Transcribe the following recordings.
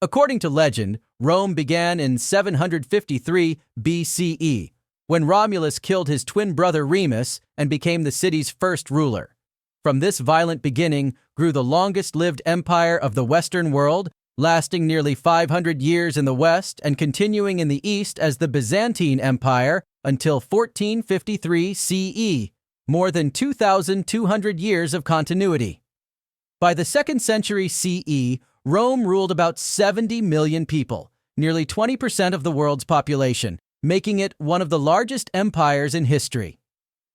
According to legend, Rome began in 753 BCE, when Romulus killed his twin brother Remus and became the city's first ruler. From this violent beginning grew the longest-lived empire of the Western world, lasting nearly 500 years in the West and continuing in the East as the Byzantine Empire until 1453 CE, more than 2,200 years of continuity. By the 2nd century CE, Rome ruled about 70 million people, nearly 20% of the world's population, making it one of the largest empires in history.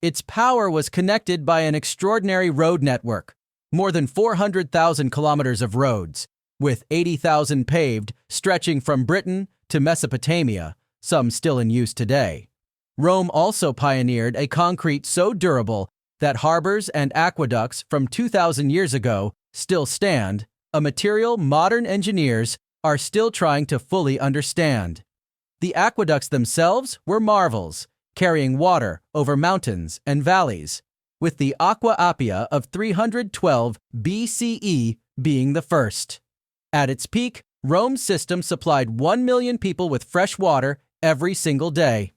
Its power was connected by an extraordinary road network, more than 400,000 kilometers of roads, with 80,000 paved, stretching from Britain to Mesopotamia, some still in use today. Rome also pioneered a concrete so durable that harbors and aqueducts from 2,000 years ago still stand, a material modern engineers are still trying to fully understand. The aqueducts themselves were marvels, carrying water over mountains and valleys, with the Aqua Appia of 312 BCE being the first. At its peak, Rome's system supplied 1 million people with fresh water every single day.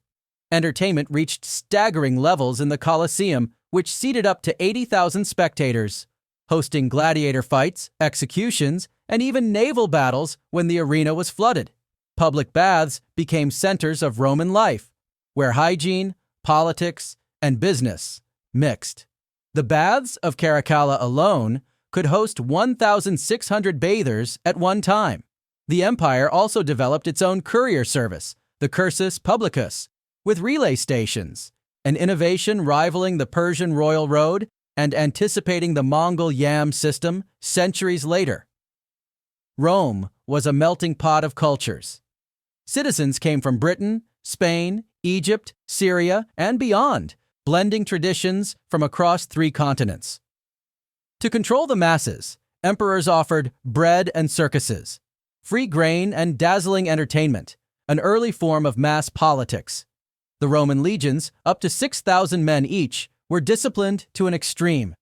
Entertainment reached staggering levels in the Colosseum, which seated up to 80,000 spectators, hosting gladiator fights, executions, and even naval battles when the arena was flooded. Public baths became centers of Roman life, where hygiene, politics, and business mixed. The baths of Caracalla alone could host 1,600 bathers at one time. The empire also developed its own courier service, the cursus publicus, with relay stations, an innovation rivaling the Persian royal road and anticipating the Mongol yam system centuries later. Rome was a melting pot of cultures. Citizens came from Britain, Spain, Egypt, Syria, and beyond, blending traditions from across 3 continents. To control the masses, emperors offered bread and circuses, free grain and dazzling entertainment, an early form of mass politics. The Roman legions, up to 6,000 men each, were disciplined to an extreme.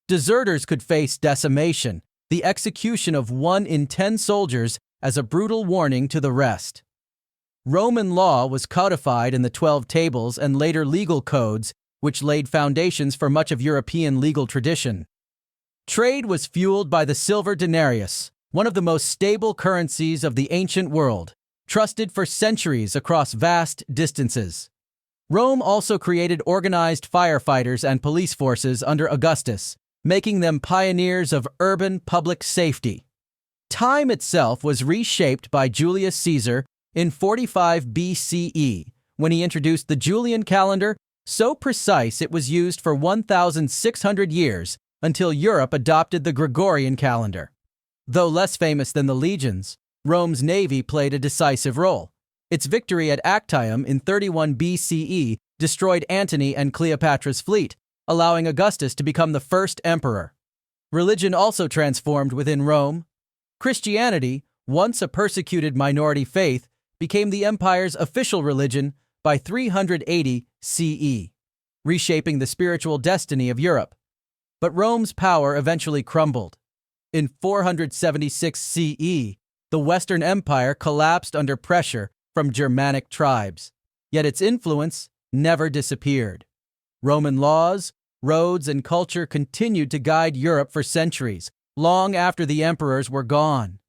Deserters could face decimation, the execution of 1 in 10 soldiers as a brutal warning to the rest. Roman law was codified in the 12 Tables and later legal codes, which laid foundations for much of European legal tradition. Trade was fueled by the silver denarius, one of the most stable currencies of the ancient world, trusted for centuries across vast distances. Rome also created organized firefighters and police forces under Augustus, making them pioneers of urban public safety. Time itself was reshaped by Julius Caesar in 45 BCE, when he introduced the Julian calendar, so precise it was used for 1,600 years until Europe adopted the Gregorian calendar. Though less famous than the legions, Rome's navy played a decisive role. Its victory at Actium in 31 BCE destroyed Antony and Cleopatra's fleet, allowing Augustus to become the first emperor. Religion also transformed within Rome. Christianity, once a persecuted minority faith, became the empire's official religion by 380 CE, reshaping the spiritual destiny of Europe. But Rome's power eventually crumbled. In 476 CE, the Western Empire collapsed under pressure from Germanic tribes, yet its influence never disappeared. Roman laws, roads, and culture continued to guide Europe for centuries, long after the emperors were gone.